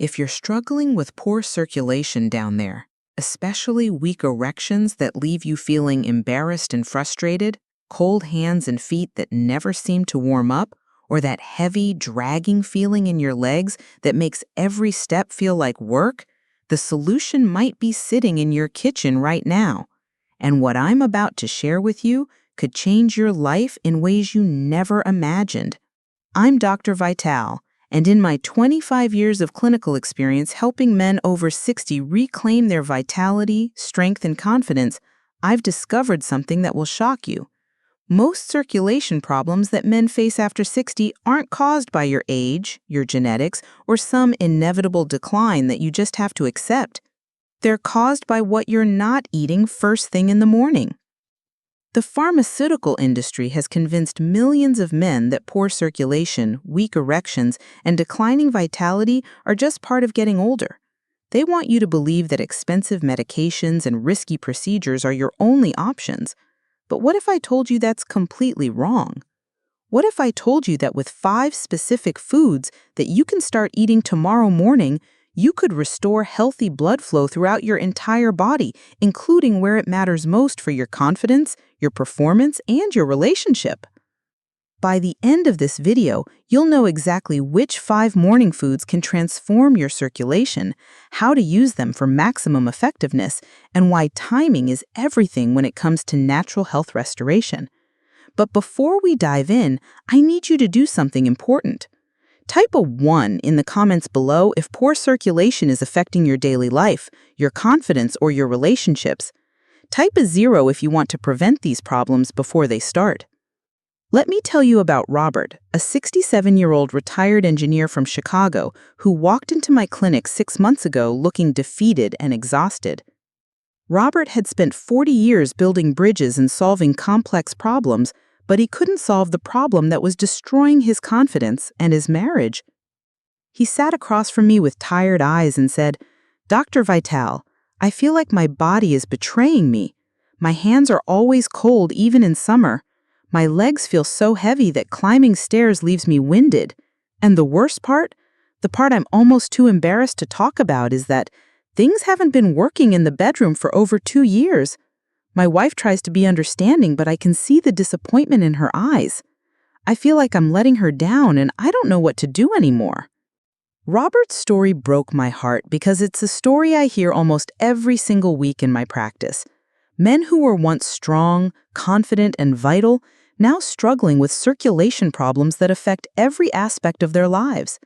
If you're struggling with poor circulation down there, especially weak erections that leave you feeling embarrassed and frustrated, cold hands and feet that never seem to warm up, or that heavy, dragging feeling in your legs that makes every step feel like work, the solution might be sitting in your kitchen right now. And what I'm about to share with you could change your life in ways you never imagined. I'm Dr. Vital, and in my 25 years of clinical experience helping men over 60 reclaim their vitality, strength, and confidence, I've discovered something that will shock you. Most circulation problems that men face after 60 aren't caused by your age, your genetics, or some inevitable decline that you just have to accept. They're caused by what you're not eating first thing in the morning. The pharmaceutical industry has convinced millions of men that poor circulation, weak erections, and declining vitality are just part of getting older. They want you to believe that expensive medications and risky procedures are your only options. But what if I told you that's completely wrong? What if I told you that with 5 specific foods that you can start eating tomorrow morning, you could restore healthy blood flow throughout your entire body, including where it matters most for your confidence, your performance, and your relationship? By the end of this video, you'll know exactly which 5 morning foods can transform your circulation, how to use them for maximum effectiveness, and why timing is everything when it comes to natural health restoration. But before we dive in, I need you to do something important. Type a 1 in the comments below if poor circulation is affecting your daily life, your confidence, or your relationships. Type a 0 if you want to prevent these problems before they start. Let me tell you about Robert, a 67-year-old retired engineer from Chicago who walked into my clinic 6 months ago looking defeated and exhausted. Robert had spent 40 years building bridges and solving complex problems, but he couldn't solve the problem that was destroying his confidence and his marriage. He sat across from me with tired eyes and said, "Dr. Vital, I feel like my body is betraying me. My hands are always cold even in summer. My legs feel so heavy that climbing stairs leaves me winded. And the worst part, the part I'm almost too embarrassed to talk about, is that things haven't been working in the bedroom for over 2 years. My wife tries to be understanding, but I can see the disappointment in her eyes. I feel like I'm letting her down, and I don't know what to do anymore." Robert's story broke my heart because it's a story I hear almost every single week in my practice. Men who were once strong, confident, and vital, now struggling with circulation problems that affect every aspect of their lives.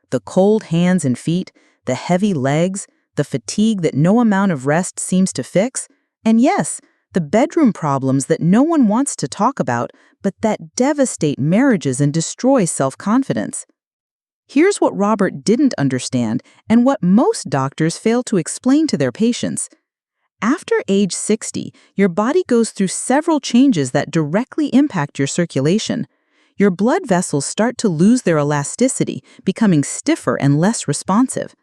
The cold hands and feet, the heavy legs, the fatigue that no amount of rest seems to fix, and yes, the bedroom problems that no one wants to talk about, but that devastate marriages and destroy self-confidence. Here's what Robert didn't understand and what most doctors fail to explain to their patients. After age 60, your body goes through several changes that directly impact your circulation. Your blood vessels start to lose their elasticity, becoming stiffer and less responsive.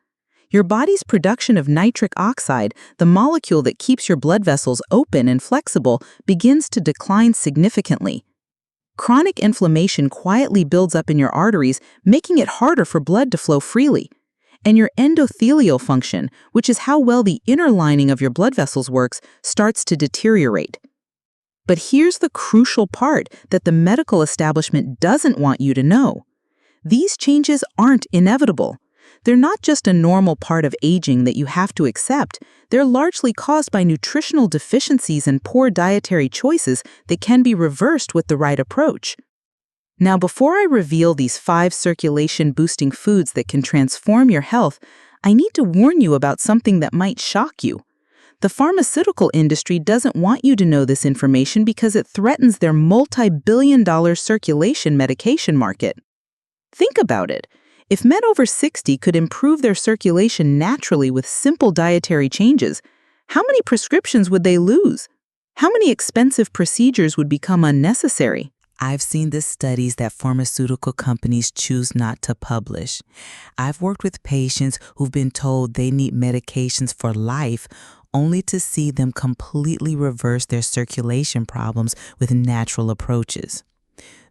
Your body's production of nitric oxide, the molecule that keeps your blood vessels open and flexible, begins to decline significantly. Chronic inflammation quietly builds up in your arteries, making it harder for blood to flow freely. And your endothelial function, which is how well the inner lining of your blood vessels works, starts to deteriorate. But here's the crucial part that the medical establishment doesn't want you to know. These changes aren't inevitable. They're not just a normal part of aging that you have to accept. They're largely caused by nutritional deficiencies and poor dietary choices that can be reversed with the right approach. Now, before I reveal these 5 circulation-boosting foods that can transform your health, I need to warn you about something that might shock you. The pharmaceutical industry doesn't want you to know this information because it threatens their multi-billion-dollar circulation medication market. Think about it. If men over 60 could improve their circulation naturally with simple dietary changes, how many prescriptions would they lose? How many expensive procedures would become unnecessary? I've seen the studies that pharmaceutical companies choose not to publish. I've worked with patients who've been told they need medications for life, only to see them completely reverse their circulation problems with natural approaches.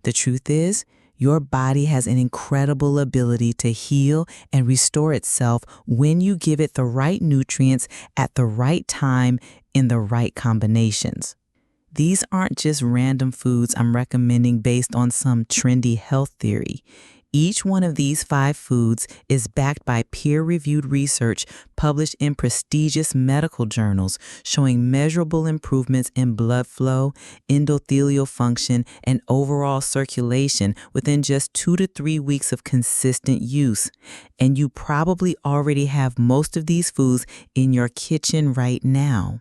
The truth is, Your body has an incredible ability to heal and restore itself when you give it the right nutrients at the right time in the right combinations. These aren't just random foods I'm recommending based on some trendy health theory. Each one of these 5 foods is backed by peer-reviewed research published in prestigious medical journals showing measurable improvements in blood flow, endothelial function, and overall circulation within just 2 to 3 weeks of consistent use. And you probably already have most of these foods in your kitchen right now.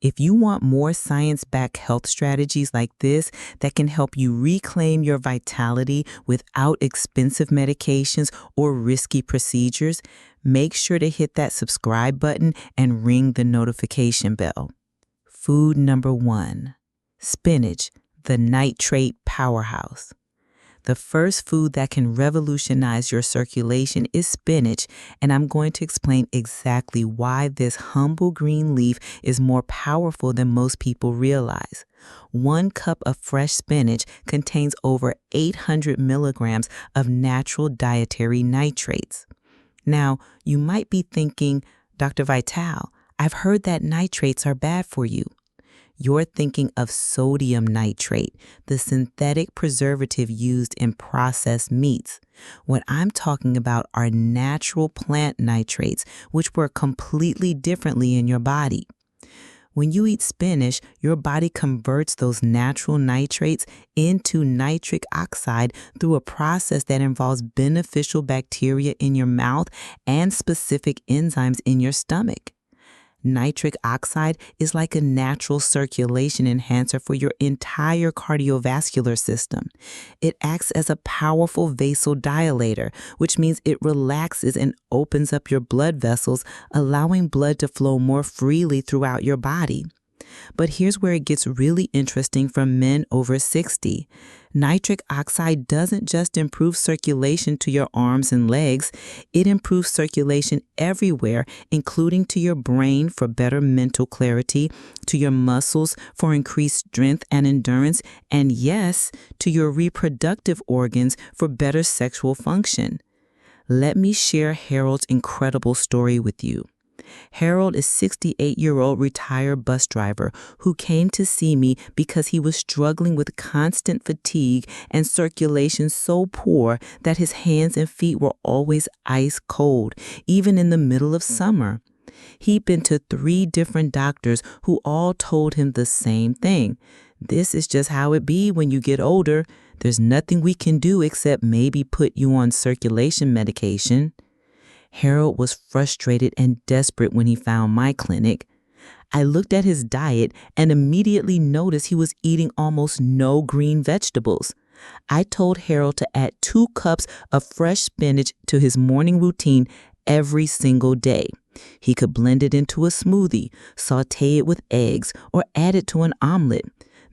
If you want more science-backed health strategies like this that can help you reclaim your vitality without expensive medications or risky procedures, make sure to hit that subscribe button and ring the notification bell. Food number 1, spinach, the nitrate powerhouse. The first food that can revolutionize your circulation is spinach, and I'm going to explain exactly why this humble green leaf is more powerful than most people realize. 1 cup of fresh spinach contains over 800 milligrams of natural dietary nitrates. Now, you might be thinking, Dr. Vital, I've heard that nitrates are bad for you. You're thinking of sodium nitrate, the synthetic preservative used in processed meats. What I'm talking about are natural plant nitrates, which work completely differently in your body. When you eat spinach, your body converts those natural nitrates into nitric oxide through a process that involves beneficial bacteria in your mouth and specific enzymes in your stomach. Nitric oxide is like a natural circulation enhancer for your entire cardiovascular system. It acts as a powerful vasodilator, which means it relaxes and opens up your blood vessels, allowing blood to flow more freely throughout your body. But here's where it gets really interesting for men over 60. Nitric oxide doesn't just improve circulation to your arms and legs, it improves circulation everywhere, including to your brain for better mental clarity, to your muscles for increased strength and endurance, and yes, to your reproductive organs for better sexual function. Let me share Harold's incredible story with you. Harold is a 68-year-old retired bus driver who came to see me because he was struggling with constant fatigue and circulation so poor that his hands and feet were always ice cold, even in the middle of summer. He'd been to 3 different doctors who all told him the same thing. This is just how it be when you get older. There's nothing we can do except maybe put you on circulation medication. Harold was frustrated and desperate when he found my clinic. I looked at his diet and immediately noticed he was eating almost no green vegetables. I told Harold to add 2 cups of fresh spinach to his morning routine every single day. He could blend it into a smoothie, saute it with eggs, or add it to an omelet.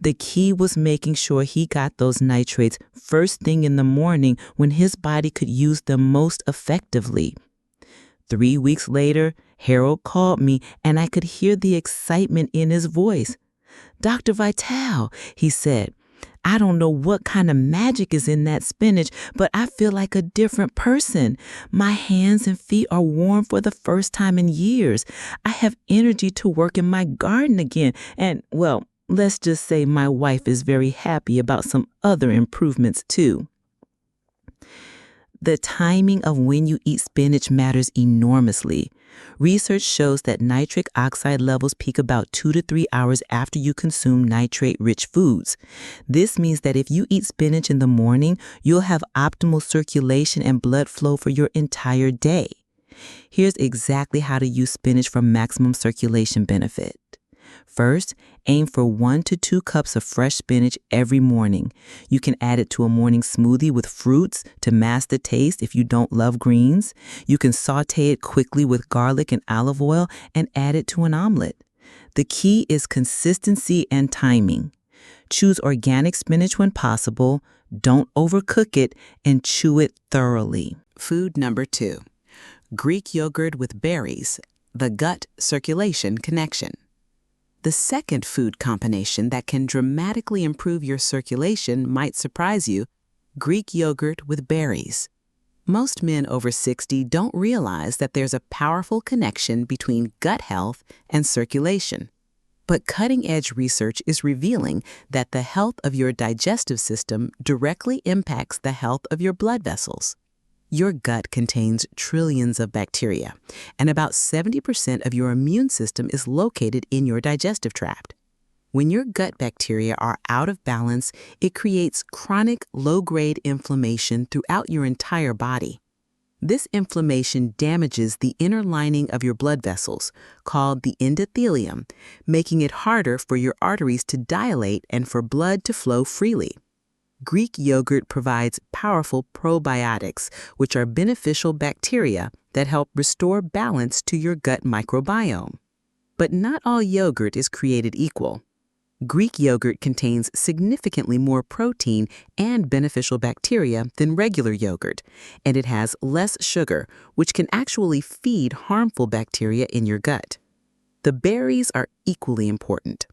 The key was making sure he got those nitrates first thing in the morning when his body could use them most effectively. 3 weeks later, Harold called me and I could hear the excitement in his voice. Dr. Vital, he said, I don't know what kind of magic is in that spinach, but I feel like a different person. My hands and feet are warm for the first time in years. I have energy to work in my garden again. And, well, let's just say my wife is very happy about some other improvements too. The timing of when you eat spinach matters enormously. Research shows that nitric oxide levels peak about 2 to 3 hours after you consume nitrate-rich foods. This means that if you eat spinach in the morning, you'll have optimal circulation and blood flow for your entire day. Here's exactly how to use spinach for maximum circulation benefit. First, aim for 1 to 2 cups of fresh spinach every morning. You can add it to a morning smoothie with fruits to mask the taste if you don't love greens. You can saute it quickly with garlic and olive oil and add it to an omelet. The key is consistency and timing. Choose organic spinach when possible, don't overcook it, and chew it thoroughly. Food number 2, Greek yogurt with berries, the gut circulation connection. The second food combination that can dramatically improve your circulation might surprise you, Greek yogurt with berries. Most men over 60 don't realize that there's a powerful connection between gut health and circulation. But cutting-edge research is revealing that the health of your digestive system directly impacts the health of your blood vessels. Your gut contains trillions of bacteria, and about 70% of your immune system is located in your digestive tract. When your gut bacteria are out of balance, it creates chronic low-grade inflammation throughout your entire body. This inflammation damages the inner lining of your blood vessels, called the endothelium, making it harder for your arteries to dilate and for blood to flow freely. Greek yogurt provides powerful probiotics, which are beneficial bacteria that help restore balance to your gut microbiome. But not all yogurt is created equal. Greek yogurt contains significantly more protein and beneficial bacteria than regular yogurt, and it has less sugar, which can actually feed harmful bacteria in your gut. The berries are equally important.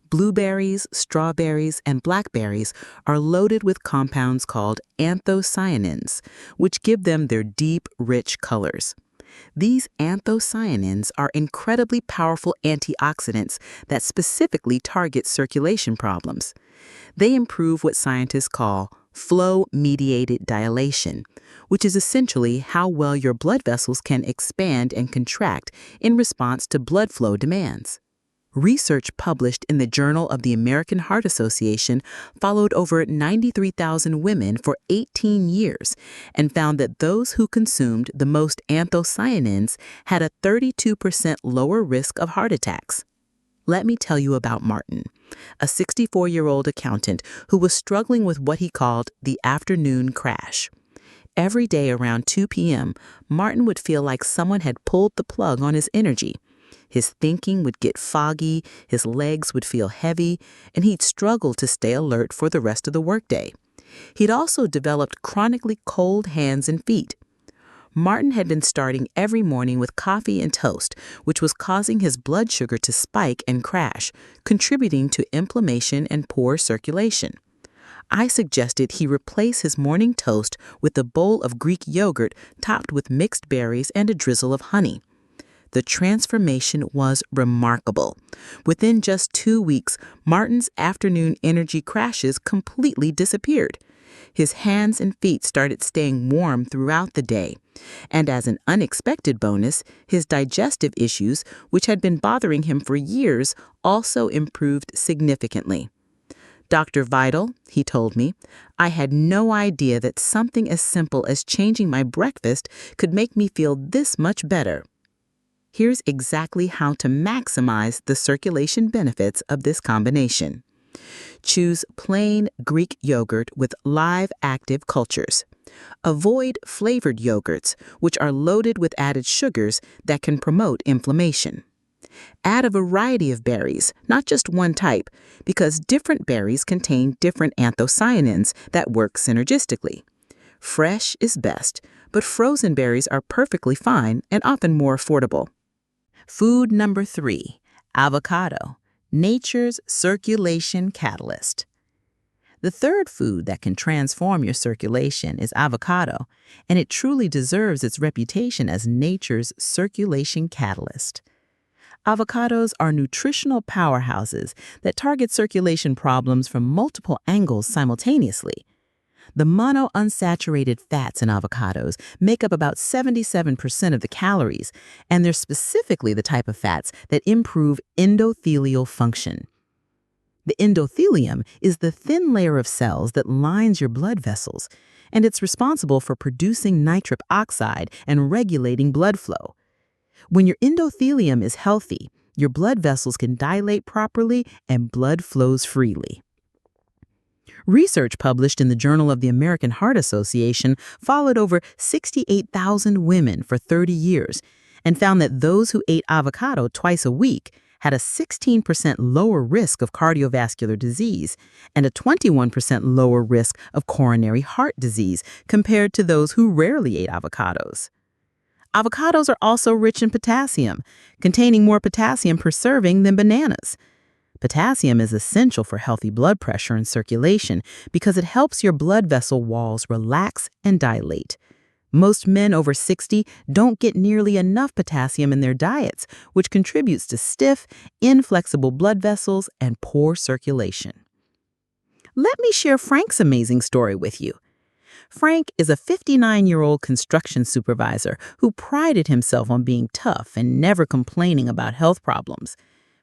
Blueberries, strawberries, and blackberries are loaded with compounds called anthocyanins, which give them their deep, rich colors. These anthocyanins are incredibly powerful antioxidants that specifically target circulation problems. They improve what scientists call flow-mediated dilation, which is essentially how well your blood vessels can expand and contract in response to blood flow demands. Research published in the Journal of the American Heart Association followed over 93,000 women for 18 years and found that those who consumed the most anthocyanins had a 32% lower risk of heart attacks. Let me tell you about Martin, a 64-year-old accountant who was struggling with what he called the afternoon crash. Every day around 2 p.m., Martin would feel like someone had pulled the plug on his energy. His thinking would get foggy, his legs would feel heavy, and he'd struggle to stay alert for the rest of the workday. He'd also developed chronically cold hands and feet. Martin had been starting every morning with coffee and toast, which was causing his blood sugar to spike and crash, contributing to inflammation and poor circulation. I suggested he replace his morning toast with a bowl of Greek yogurt topped with mixed berries and a drizzle of honey. The transformation was remarkable. Within just 2 weeks, Martin's afternoon energy crashes completely disappeared. His hands and feet started staying warm throughout the day. And as an unexpected bonus, his digestive issues, which had been bothering him for years, also improved significantly. "Dr. Vital," he told me, "I had no idea that something as simple as changing my breakfast could make me feel this much better." Here's exactly how to maximize the circulation benefits of this combination. Choose plain Greek yogurt with live active cultures. Avoid flavored yogurts, which are loaded with added sugars that can promote inflammation. Add a variety of berries, not just one type, because different berries contain different anthocyanins that work synergistically. Fresh is best, but frozen berries are perfectly fine and often more affordable. Food number 3, avocado, nature's circulation catalyst. The third food that can transform your circulation is avocado, and it truly deserves its reputation as nature's circulation catalyst. Avocados are nutritional powerhouses that target circulation problems from multiple angles simultaneously. The monounsaturated fats in avocados make up about 77% of the calories, and they're specifically the type of fats that improve endothelial function. The endothelium is the thin layer of cells that lines your blood vessels, and it's responsible for producing nitric oxide and regulating blood flow. When your endothelium is healthy, your blood vessels can dilate properly and blood flows freely. Research published in the Journal of the American Heart Association followed over 68,000 women for 30 years and found that those who ate avocado twice a week had a 16% lower risk of cardiovascular disease and a 21% lower risk of coronary heart disease compared to those who rarely ate avocados. Avocados are also rich in potassium, containing more potassium per serving than bananas. Potassium is essential for healthy blood pressure and circulation because it helps your blood vessel walls relax and dilate. Most men over 60 don't get nearly enough potassium in their diets, which contributes to stiff, inflexible blood vessels and poor circulation. Let me share Frank's amazing story with you. Frank is a 59-year-old construction supervisor who prided himself on being tough and never complaining about health problems.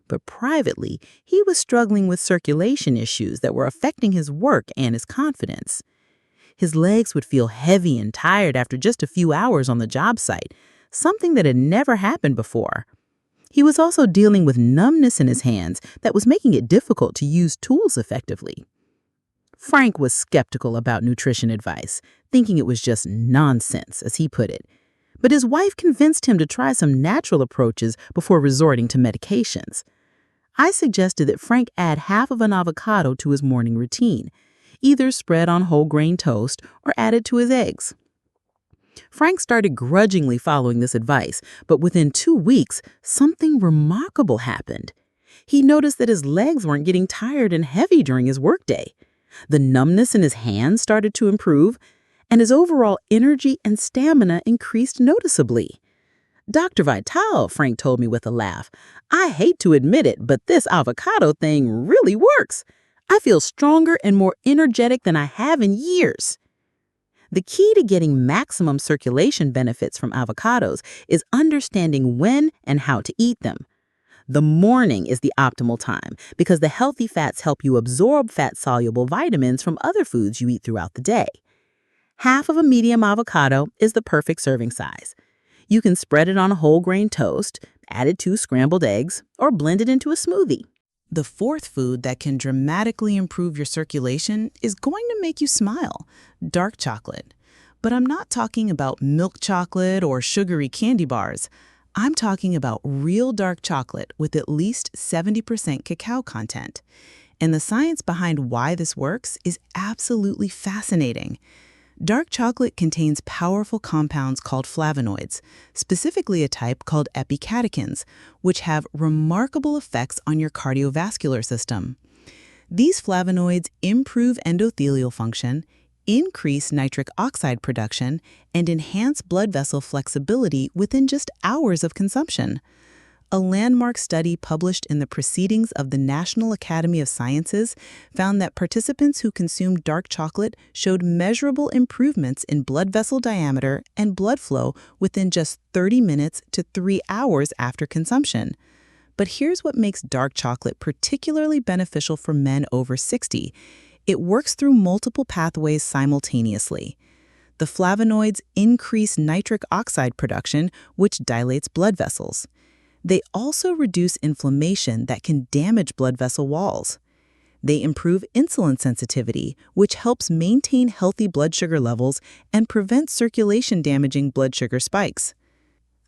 But privately, he was struggling with circulation issues that were affecting his work and his confidence. His legs would feel heavy and tired after just a few hours on the job site, something that had never happened before. He was also dealing with numbness in his hands that was making it difficult to use tools effectively. Frank was skeptical about nutrition advice, thinking it was just nonsense, as he put it. But his wife convinced him to try some natural approaches before resorting to medications. I suggested that Frank add half of an avocado to his morning routine, either spread on whole grain toast or added to his eggs. Frank started grudgingly following this advice, but within 2 weeks, something remarkable happened. He noticed that his legs weren't getting tired and heavy during his workday. The numbness in his hands started to improve, and his overall energy and stamina increased noticeably. "Dr. Vital," Frank told me with a laugh, "I hate to admit it, but this avocado thing really works. I feel stronger and more energetic than I have in years." The key to getting maximum circulation benefits from avocados is understanding when and how to eat them. The morning is the optimal time because the healthy fats help you absorb fat-soluble vitamins from other foods you eat throughout the day. Half of a medium avocado is the perfect serving size. You can spread it on a whole grain toast, add it to scrambled eggs, or blend it into a smoothie. The fourth food that can dramatically improve your circulation is going to make you smile: dark chocolate. But I'm not talking about milk chocolate or sugary candy bars. I'm talking about real dark chocolate with at least 70% cacao content. And the science behind why this works is absolutely fascinating. Dark chocolate contains powerful compounds called flavonoids, specifically a type called epicatechins, which have remarkable effects on your cardiovascular system. These flavonoids improve endothelial function, increase nitric oxide production, and enhance blood vessel flexibility within just hours of consumption. A landmark study published in the Proceedings of the National Academy of Sciences found that participants who consumed dark chocolate showed measurable improvements in blood vessel diameter and blood flow within just 30 minutes to 3 hours after consumption. But here's what makes dark chocolate particularly beneficial for men over 60. It works through multiple pathways simultaneously. The flavonoids increase nitric oxide production, which dilates blood vessels. They also reduce inflammation that can damage blood vessel walls. They improve insulin sensitivity, which helps maintain healthy blood sugar levels and prevent circulation-damaging blood sugar spikes.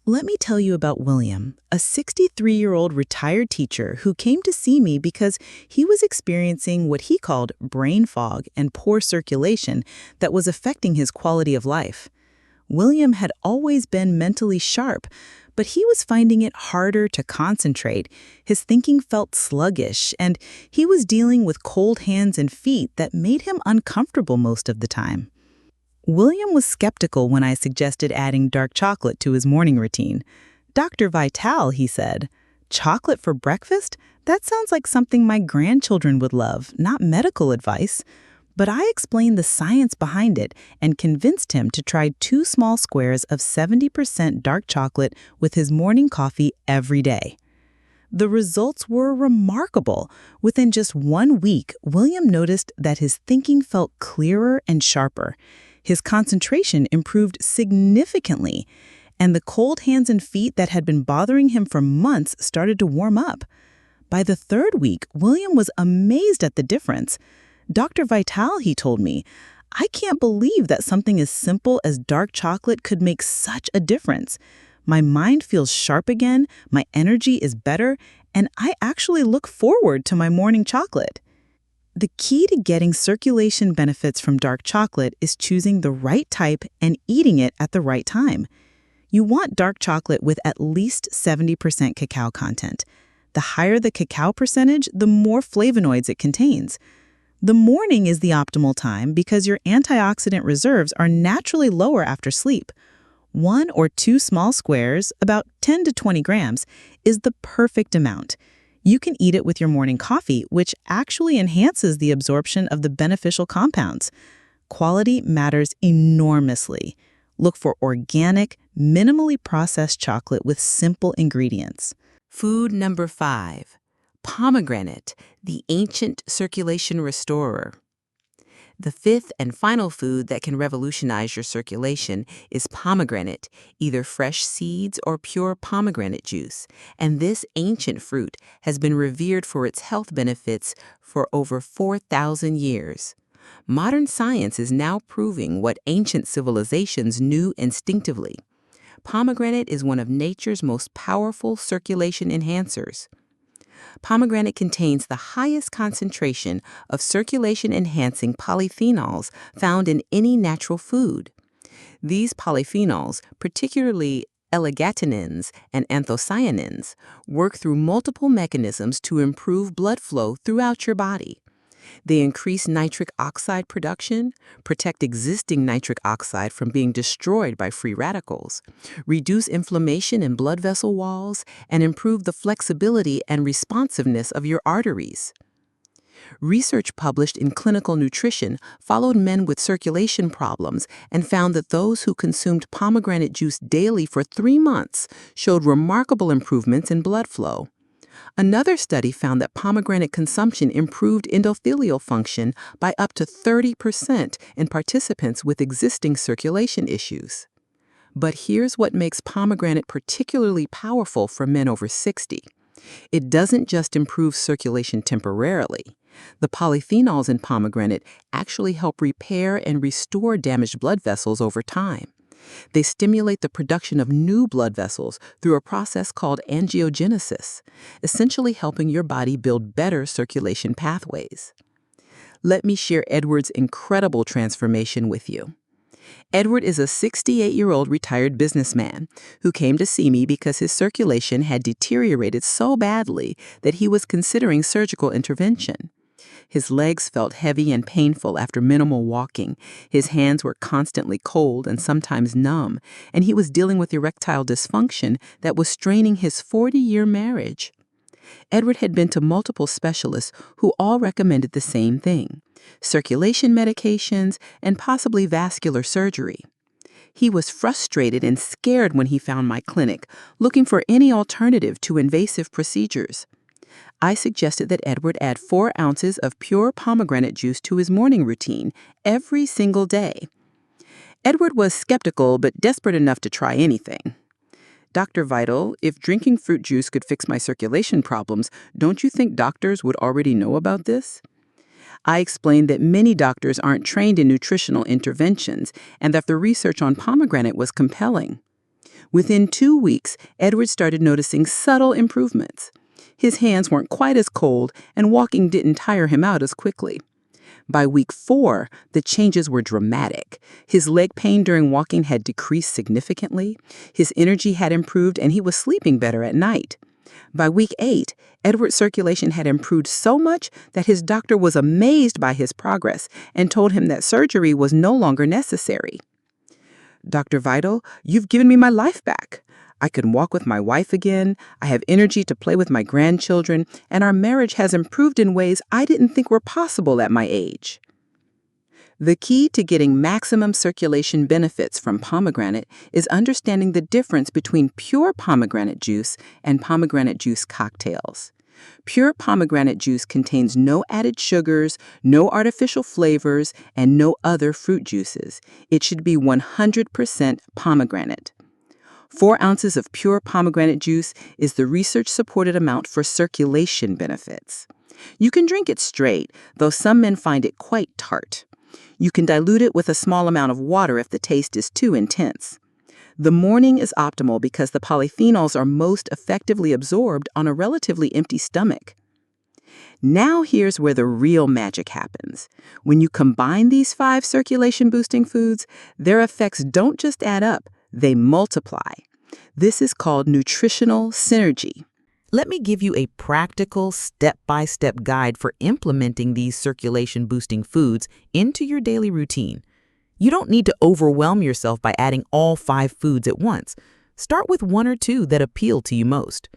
Let me tell you about William, a 63-year-old retired teacher who came to see me because he was experiencing what he called brain fog and poor circulation that was affecting his quality of life. William had always been mentally sharp, but he was finding it harder to concentrate. His thinking felt sluggish, and he was dealing with cold hands and feet that made him uncomfortable most of the time. William was skeptical when I suggested adding dark chocolate to his morning routine. "Dr. Vital," he said, "chocolate for breakfast? That sounds like something my grandchildren would love, not medical advice." But I explained the science behind it and convinced him to try 2 small squares of 70% dark chocolate with his morning coffee every day. The results were remarkable. Within just 1 week, William noticed that his thinking felt clearer and sharper. His concentration improved significantly, and the cold hands and feet that had been bothering him for months started to warm up. By the 3rd week, William was amazed at the difference. "Dr. Vital," he told me, "I can't believe that something as simple as dark chocolate could make such a difference. My mind feels sharp again, my energy is better, and I actually look forward to my morning chocolate." The key to getting circulation benefits from dark chocolate is choosing the right type and eating it at the right time. You want dark chocolate with at least 70% cacao content. The higher the cacao percentage, the more flavonoids it contains. The morning is the optimal time because your antioxidant reserves are naturally lower after sleep. 1 or 2 small squares, about 10 to 20 grams, is the perfect amount. You can eat it with your morning coffee, which actually enhances the absorption of the beneficial compounds. Quality matters enormously. Look for organic, minimally processed chocolate with simple ingredients. Food number 5, pomegranate, the ancient circulation restorer. The fifth and final food that can revolutionize your circulation is pomegranate, either fresh seeds or pure pomegranate juice. And this ancient fruit has been revered for its health benefits for over 4,000 years. Modern science is now proving what ancient civilizations knew instinctively. Pomegranate is one of nature's most powerful circulation enhancers. Pomegranate contains the highest concentration of circulation-enhancing polyphenols found in any natural food. These polyphenols, particularly L-arginins and anthocyanins, work through multiple mechanisms to improve blood flow throughout your body. They increase nitric oxide production, protect existing nitric oxide from being destroyed by free radicals, reduce inflammation in blood vessel walls, and improve the flexibility and responsiveness of your arteries. Research published in Clinical Nutrition followed men with circulation problems and found that those who consumed pomegranate juice daily for 3 months showed remarkable improvements in blood flow. Another study found that pomegranate consumption improved endothelial function by up to 30% in participants with existing circulation issues. But here's what makes pomegranate particularly powerful for men over 60. It doesn't just improve circulation temporarily. The polyphenols in pomegranate actually help repair and restore damaged blood vessels over time. They stimulate the production of new blood vessels through a process called angiogenesis, essentially helping your body build better circulation pathways. Let me share Edward's incredible transformation with you. Edward is a 68-year-old retired businessman who came to see me because his circulation had deteriorated so badly that he was considering surgical intervention. His legs felt heavy and painful after minimal walking. His hands were constantly cold and sometimes numb, and he was dealing with erectile dysfunction that was straining his 40-year marriage. Edward had been to multiple specialists who all recommended the same thing: circulation medications and possibly vascular surgery. He was frustrated and scared when he found my clinic, looking for any alternative to invasive procedures. I suggested that Edward add 4 ounces of pure pomegranate juice to his morning routine every single day. Edward was skeptical but desperate enough to try anything. "Dr. Vital, if drinking fruit juice could fix my circulation problems, don't you think doctors would already know about this?" I explained that many doctors aren't trained in nutritional interventions and that the research on pomegranate was compelling. Within 2 weeks, Edward started noticing subtle improvements. His hands weren't quite as cold, and walking didn't tire him out as quickly. By week 4, the changes were dramatic. His leg pain during walking had decreased significantly, his energy had improved, and he was sleeping better at night. By week 8, Edward's circulation had improved so much that his doctor was amazed by his progress and told him that surgery was no longer necessary. "Dr. Vital, you've given me my life back. I can walk with my wife again, I have energy to play with my grandchildren, and our marriage has improved in ways I didn't think were possible at my age." The key to getting maximum circulation benefits from pomegranate is understanding the difference between pure pomegranate juice and pomegranate juice cocktails. Pure pomegranate juice contains no added sugars, no artificial flavors, and no other fruit juices. It should be 100% pomegranate. 4 ounces of pure pomegranate juice is the research-supported amount for circulation benefits. You can drink it straight, though some men find it quite tart. You can dilute it with a small amount of water if the taste is too intense. The morning is optimal because the polyphenols are most effectively absorbed on a relatively empty stomach. Now here's where the real magic happens. When you combine these 5 circulation-boosting foods, their effects don't just add up, they multiply. This is called nutritional synergy. Let me give you a practical step-by-step guide for implementing these circulation-boosting foods into your daily routine. You don't need to overwhelm yourself by adding all 5 foods at once. Start with 1 or 2 that appeal to you most.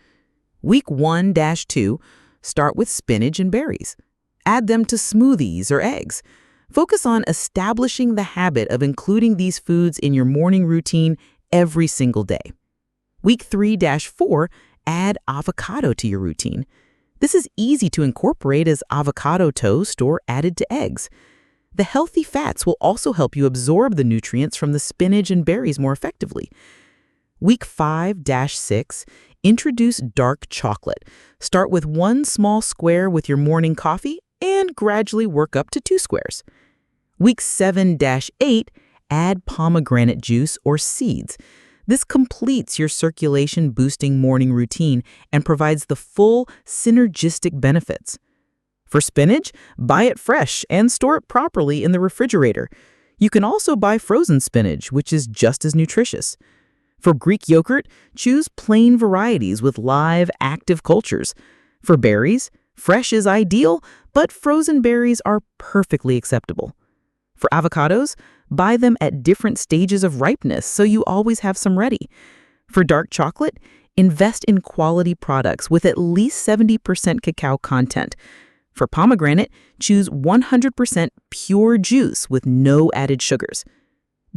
Week 1-2, start with spinach and berries. Add them to smoothies or eggs. Focus on establishing the habit of including these foods in your morning routine every single day. Week 3-4, add avocado to your routine. This is easy to incorporate as avocado toast or added to eggs. The healthy fats will also help you absorb the nutrients from the spinach and berries more effectively. Week 5-6, introduce dark chocolate. Start with 1 small square with your morning coffee and gradually work up to 2 squares. Week 7-8, add pomegranate juice or seeds. This completes your circulation-boosting morning routine and provides the full synergistic benefits. For spinach, buy it fresh and store it properly in the refrigerator. You can also buy frozen spinach, which is just as nutritious. For Greek yogurt, choose plain varieties with live, active cultures. For berries, fresh is ideal, but frozen berries are perfectly acceptable. For avocados, buy them at different stages of ripeness so you always have some ready. For dark chocolate, invest in quality products with at least 70% cacao content. For pomegranate, choose 100% pure juice with no added sugars.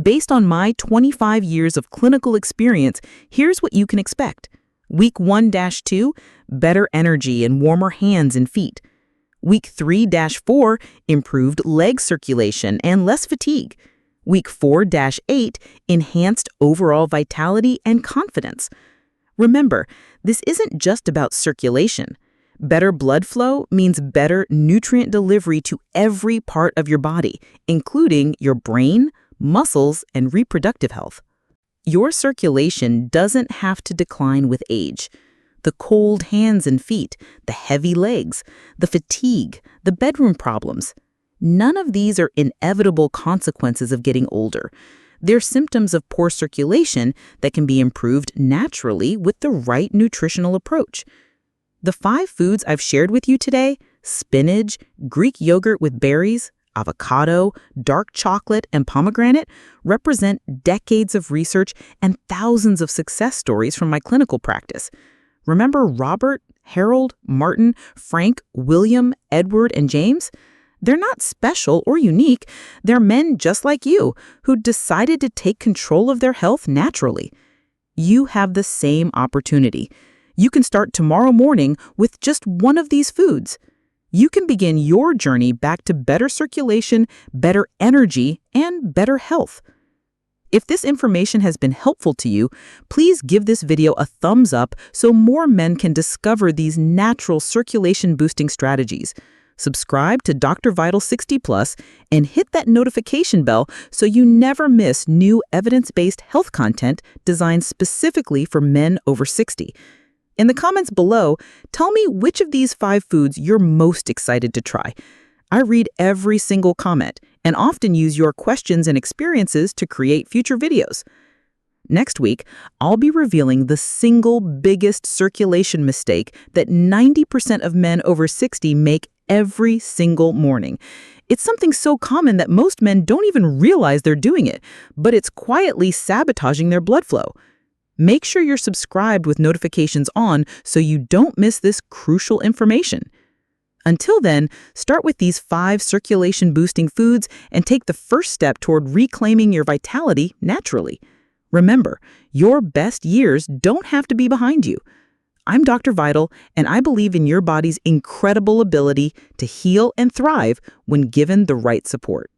Based on my 25 years of clinical experience, here's what you can expect. Week 1-2, better energy and warmer hands and feet. Week 3-4, improved leg circulation and less fatigue. Week 4-8, enhanced overall vitality and confidence. Remember, this isn't just about circulation. Better blood flow means better nutrient delivery to every part of your body, including your brain, muscles, and reproductive health. Your circulation doesn't have to decline with age. The cold hands and feet, the heavy legs, the fatigue, the bedroom problems. None of these are inevitable consequences of getting older. They're symptoms of poor circulation that can be improved naturally with the right nutritional approach. The 5 foods I've shared with you today, spinach, Greek yogurt with berries, avocado, dark chocolate, and pomegranate, represent decades of research and thousands of success stories from my clinical practice. Remember Robert, Harold, Martin, Frank, William, Edward, and James? They're not special or unique. They're men just like you who decided to take control of their health naturally. You have the same opportunity. You can start tomorrow morning with just one of these foods. You can begin your journey back to better circulation, better energy, and better health. If this information has been helpful to you, please give this video a thumbs up so more men can discover these natural circulation-boosting strategies. Subscribe to Dr. Vital 60 Plus and hit that notification bell so you never miss new evidence-based health content designed specifically for men over 60. In the comments below, tell me which of these 5 foods you're most excited to try. I read every single comment and often use your questions and experiences to create future videos. Next week, I'll be revealing the single biggest circulation mistake that 90% of men over 60 make every single morning. It's something so common that most men don't even realize they're doing it, but it's quietly sabotaging their blood flow. Make sure you're subscribed with notifications on so you don't miss this crucial information. Until then, start with these 5 circulation-boosting foods and take the first step toward reclaiming your vitality naturally. Remember, your best years don't have to be behind you. I'm Dr. Vital, and I believe in your body's incredible ability to heal and thrive when given the right support.